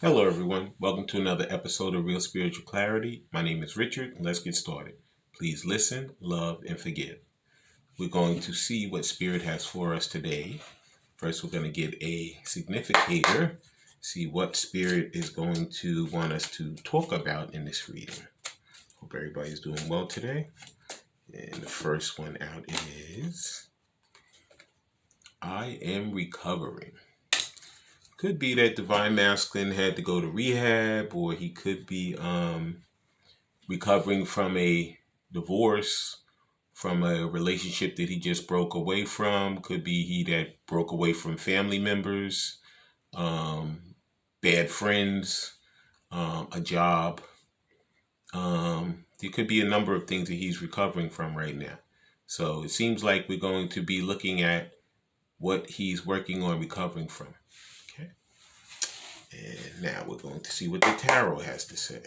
Hello, everyone. Welcome to another episode of Real Spiritual Clarity. My name is Richard. Let's get started. Please listen, love, and forgive. We're going to see what Spirit has for us today. First, we're going to get a significator, see what Spirit is going to want us to talk about in this reading. Hope everybody's doing well today. And the first one out is I am recovering. Could be that Divine Masculine had to go to rehab, or he could be recovering from a divorce, from a relationship that he just broke away from. Could be he that broke away from family members, bad friends, a job. There could be a number of things that he's recovering from right now. So it seems like we're going to be looking at what he's working on recovering from. Okay. And now we're going to see what the tarot has to say.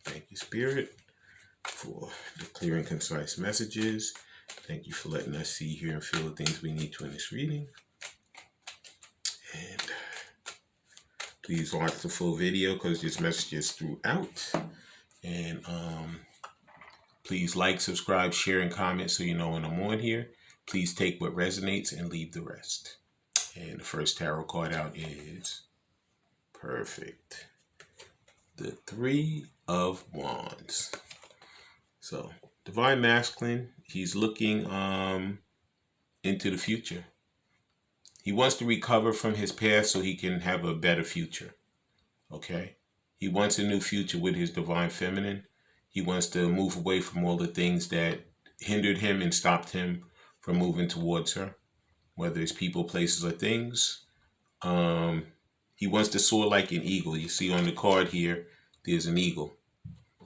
Thank you, Spirit, for the clear and concise messages. Thank you for letting us see, hear, and feel the things we need to in this reading. And please watch the full video because this message is throughout. And please like, subscribe, share, and comment so you know when I'm on here. Please take what resonates and leave the rest. And the first tarot card out is perfect. The Three of Wands. So, Divine Masculine, he's looking into the future. He wants to recover from his past so he can have a better future. Okay? He wants a new future with his Divine Feminine. He wants to move away from all the things that hindered him and stopped him from moving towards her, whether it's people, places, or things. He wants to soar like an eagle. You see on the card here, there's an eagle.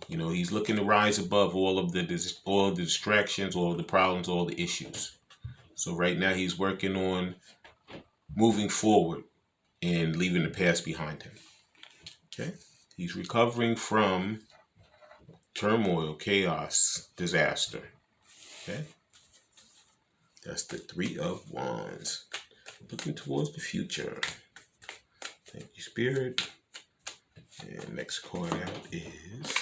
You know, he's looking to rise above all of the distractions, all of the problems, all the issues. So right now he's working on moving forward and leaving the past behind him. Okay? He's recovering from turmoil, chaos, disaster. Okay? That's the Three of Wands. Looking towards the future. Thank you, Spirit. And next card out is...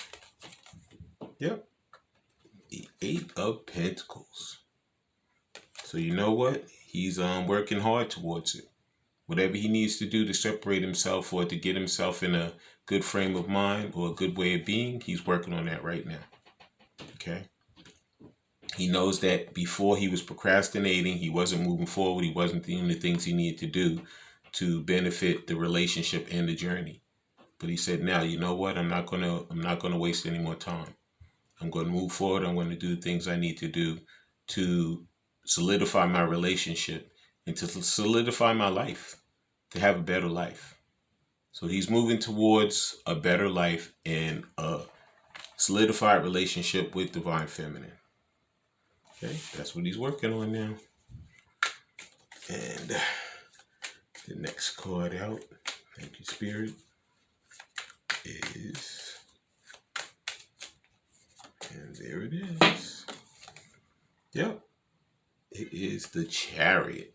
Yep. The Eight of Pentacles. So you know what? He's working hard towards it. Whatever he needs to do to separate himself or to get himself in a good frame of mind or a good way of being, he's working on that right now. Okay? He knows that before he was procrastinating, he wasn't moving forward, he wasn't doing the things he needed to do to benefit the relationship and the journey. But he said, now, you know what? I'm not gonna waste any more time. I'm going to move forward. I'm going to do the things I need to do to solidify my relationship and to solidify my life, to have a better life. So he's moving towards a better life and a solidified relationship with Divine Feminine. Okay, that's what he's working on now. And the next card out, thank you, Spirit, is... And there it is. Yep. It is the Chariot.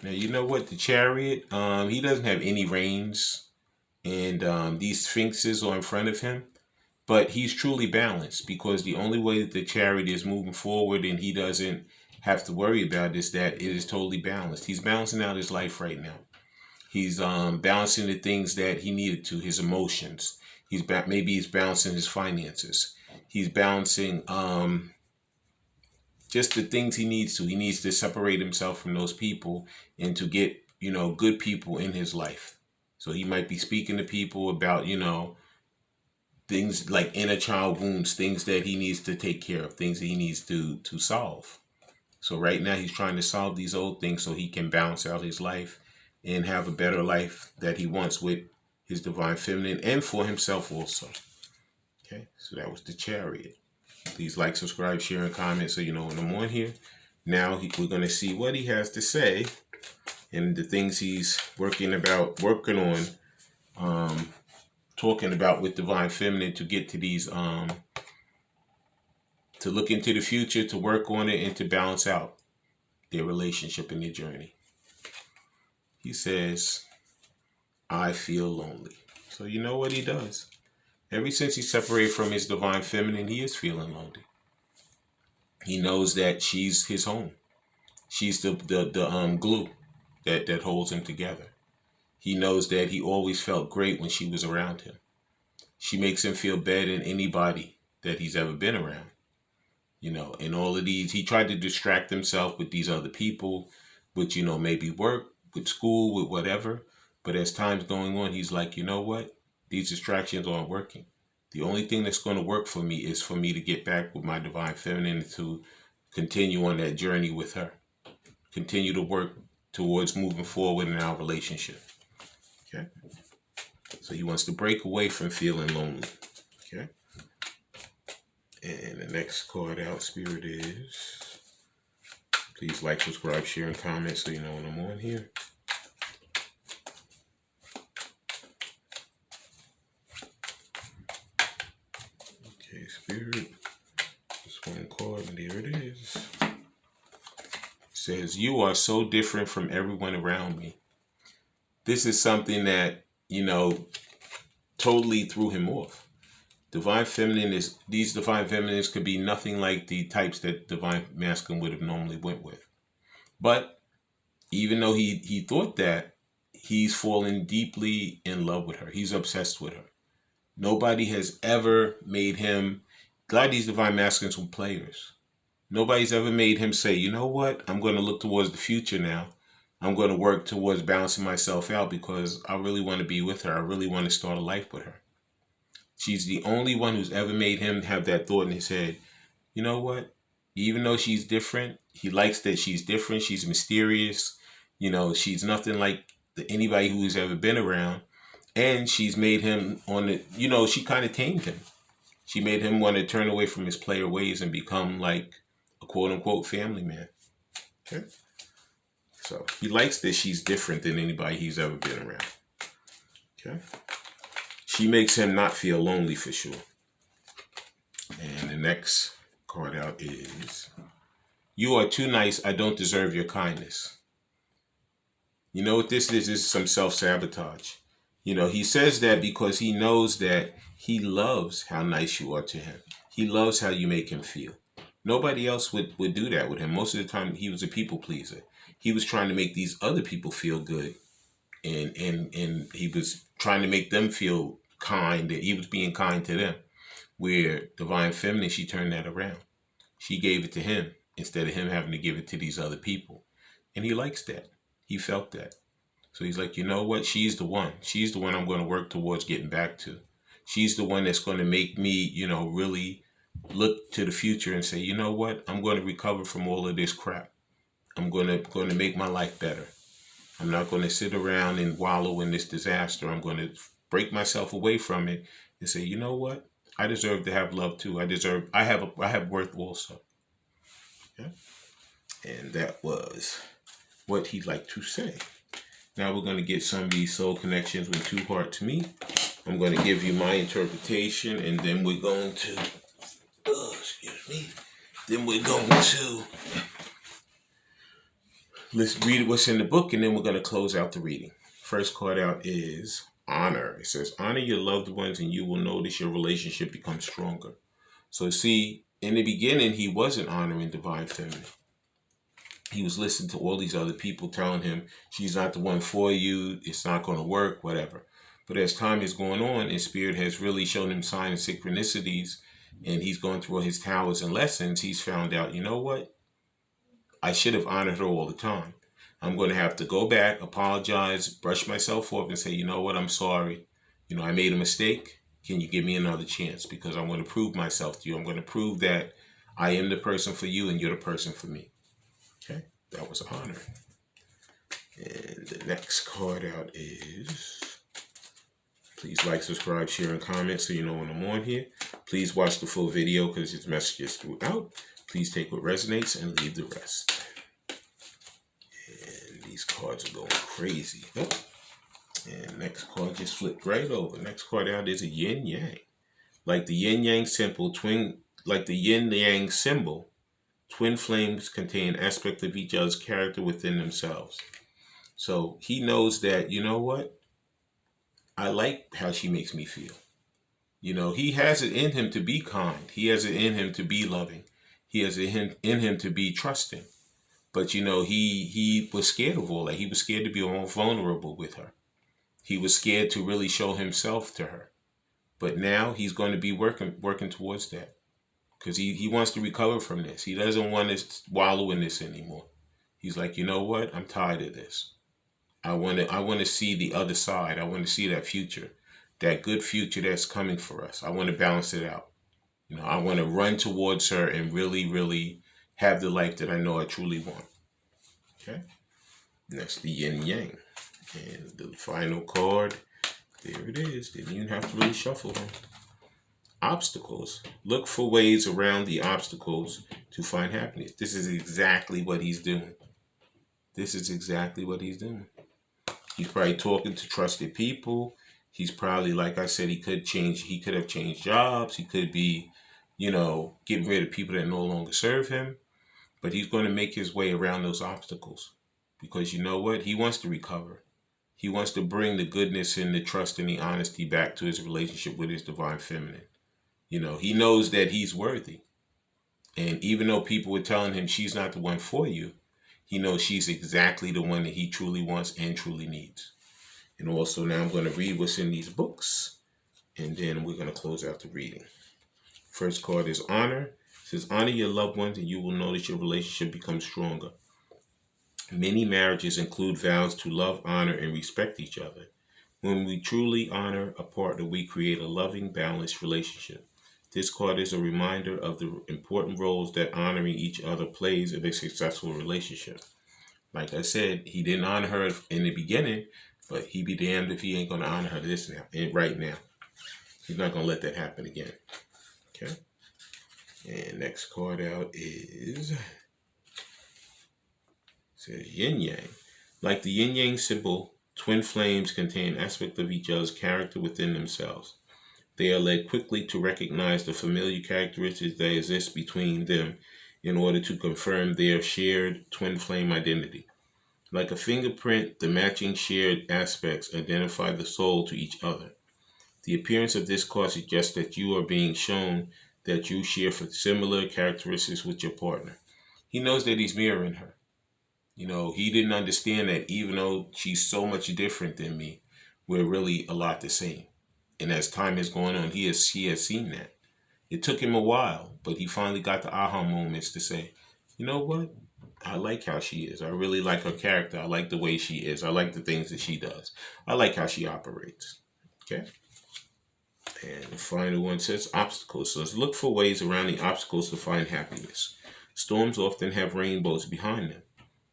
Now, you know what? The Chariot, he doesn't have any reins. And these sphinxes are in front of him. But he's truly balanced because the only way that the Chariot is moving forward and he doesn't have to worry about it is that it is totally balanced. He's balancing out his life right now. He's balancing the things that he needed to, his emotions. Maybe he's balancing his finances. He's balancing just the things he needs to. He needs to separate himself from those people and to get, good people in his life. So he might be speaking to people about, things like inner child wounds, things that he needs to take care of, things that he needs to solve. So right now he's trying to solve these old things so he can balance out his life and have a better life that he wants with his Divine Feminine and for himself also. Okay, so that was the Chariot. Please like, subscribe, share, and comment so you know when I'm on here. Now we're going to see what he has to say and the things he's working on, talking about with Divine Feminine to get to these, to look into the future, to work on it, and to balance out their relationship and their journey. He says, I feel lonely. So you know what he does? Ever since he separated from his divine feminine, he is feeling lonely. He knows that she's his home. She's the glue that holds him together. He knows that he always felt great when she was around him. She makes him feel better than anybody that he's ever been around. And all of these, he tried to distract himself with these other people, with, maybe work, with school, with whatever. But as time's going on, he's like, you know what? These distractions aren't working. The only thing that's going to work for me is for me to get back with my divine feminine and to continue on that journey with her. Continue to work towards moving forward in our relationship. Okay? So he wants to break away from feeling lonely. Okay? And the next card out, Spirit, is please like, subscribe, share, and comment so you know when I'm on here. Okay, Spirit. Just one card, and there it is. It says, you are so different from everyone around me. This is something that, totally threw him off. These divine feminines could be nothing like the types that divine masculine would have normally went with. But even though he thought that, he's fallen deeply in love with her. He's obsessed with her. Nobody has ever made him, glad these divine masculines were players. Nobody's ever made him say, you know what, I'm going to look towards the future now. I'm going to work towards balancing myself out because I really want to be with her. I really want to start a life with her. She's the only one who's ever made him have that thought in his head. You know what? Even though she's different, he likes that she's different. She's mysterious. She's nothing like anybody who he's ever been around. And she's made him she kind of tamed him. She made him want to turn away from his player ways and become like a quote unquote family man. Okay. So he likes that she's different than anybody he's ever been around. Okay. She makes him not feel lonely for sure. And the next card out is, you are too nice. I don't deserve your kindness. You know what this is? This is some self-sabotage. He says that because he knows that he loves how nice you are to him. He loves how you make him feel. Nobody else would do that with him. Most of the time, he was a people pleaser. He was trying to make these other people feel good. And he was trying to make them feel kind, that he was being kind to them. Where divine feminine, she turned that around. She gave it to him instead of him having to give it to these other people. And he likes that. He felt that. So he's like, you know what? She's the one. She's the one I'm going to work towards getting back to. She's the one that's going to make me, really look to the future and say, you know what? I'm going to recover from all of this crap. I'm going to make my life better. I'm not going to sit around and wallow in this disaster. I'm going to break myself away from it and say, you know what? I deserve to have love too. I have worth also. Yeah? And that was what he'd like to say. Now we're going to get some of these soul connections with Two Heart to Me. I'm going to give you my interpretation, and then we're going to, then we're going to, let's read what's in the book, and then we're going to close out the reading. First card out is honor. It says, honor your loved ones and you will notice your relationship becomes stronger. So see, in the beginning, he wasn't honoring divine feminine. He was listening to all these other people telling him, she's not the one for you, it's not going to work, whatever. But as time is going on, and Spirit has really shown him signs and synchronicities, and he's going through all his towers and lessons, he's found out, you know what? I should have honored her all the time. I'm going to have to go back, apologize, brush myself off and say, you know what, I'm sorry. I made a mistake. Can you give me another chance? Because I'm going to prove myself to you. I'm going to prove that I am the person for you and you're the person for me. Okay, that was honor. And the next card out is, please like, subscribe, share, and comment so you know when I'm on here. Please watch the full video because it's messages throughout. Please take what resonates and leave the rest. And these cards are going crazy. Oh. And next card just flipped right over. Next card out is a yin yang. Like the yin yang symbol, twin flames contain aspects of each other's character within themselves. So he knows that, you know what? I like how she makes me feel. You know, he has it in him to be kind. He has it in him to be loving. He has it in him to be trusting. But you know, he was scared of all that. He was scared to be more vulnerable with her. He was scared to really show himself to her. But now he's going to be working towards that, because he wants to recover from this. He doesn't want to wallow in this anymore. He's like, you know what? I'm tired of this. I want to see the other side. I want to see that future, that good future that's coming for us. I want to balance it out. You know, I want to run towards her and really, really have the life that I know I truly want. Okay. That's the yin yang. And the final card, there it is. Didn't even have to really shuffle them. Obstacles. Look for ways around the obstacles to find happiness. This is exactly what he's doing. This is exactly what he's doing. He's probably talking to trusted people. He's probably, like I said, he could have changed jobs. He could be, you know, getting rid of people that no longer serve him. But he's going to make his way around those obstacles. Because you know what? He wants to recover. He wants to bring the goodness and the trust and the honesty back to his relationship with his divine feminine. You know, he knows that he's worthy. And even though people were telling him she's not the one for you, he knows she's exactly the one that he truly wants and truly needs. And also now I'm going to read what's in these books, and then we're going to close out the reading. First card is honor. It says, honor your loved ones and you will notice your relationship becomes stronger. Many marriages include vows to love, honor, and respect each other. When we truly honor a partner, we create a loving, balanced relationship. This card is a reminder of the important roles that honoring each other plays in a successful relationship. Like I said, he didn't honor her in the beginning, but he be damned if he ain't going to honor her this now, and right now. He's not going to let that happen again. Okay? And next card out is, says yin yang. Like the yin yang symbol, twin flames contain aspects of each other's character within themselves. They are led quickly to recognize the familiar characteristics that exist between them in order to confirm their shared twin flame identity. Like a fingerprint, the matching shared aspects identify the soul to each other. The appearance of this card suggests that you are being shown that you share similar characteristics with your partner. He knows that he's mirroring her. You know, he didn't understand that even though she's so much different than me, we're really a lot the same. And as time is going on, he has seen that. It took him a while, but he finally got the aha moments to say, you know what? I like how she is. I really like her character. I like the way she is. I like the things that she does. I like how she operates. Okay? And the final one says obstacles. So let's look for ways around the obstacles to find happiness. Storms often have rainbows behind them.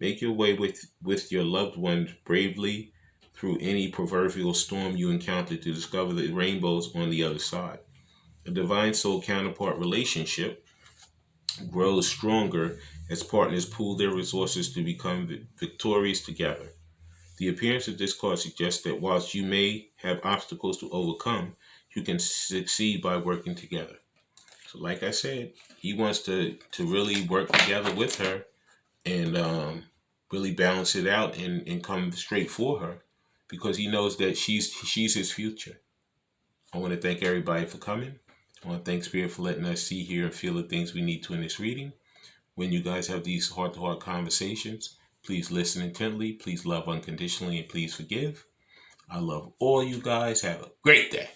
Make your way with your loved one bravely through any proverbial storm you encounter to discover the rainbows on the other side. A divine soul counterpart relationship grows stronger as partners pool their resources to become victorious together. The appearance of this card suggests that whilst you may have obstacles to overcome, you can succeed by working together. So like I said, he wants to really work together with her and really balance it out and come straight for her, because he knows that she's his future. I want to thank everybody for coming. I want to thank Spirit for letting us see, hear, and feel the things we need to in this reading. When you guys have these heart-to-heart conversations, please listen intently, please love unconditionally, and please forgive. I love all you guys. Have a great day.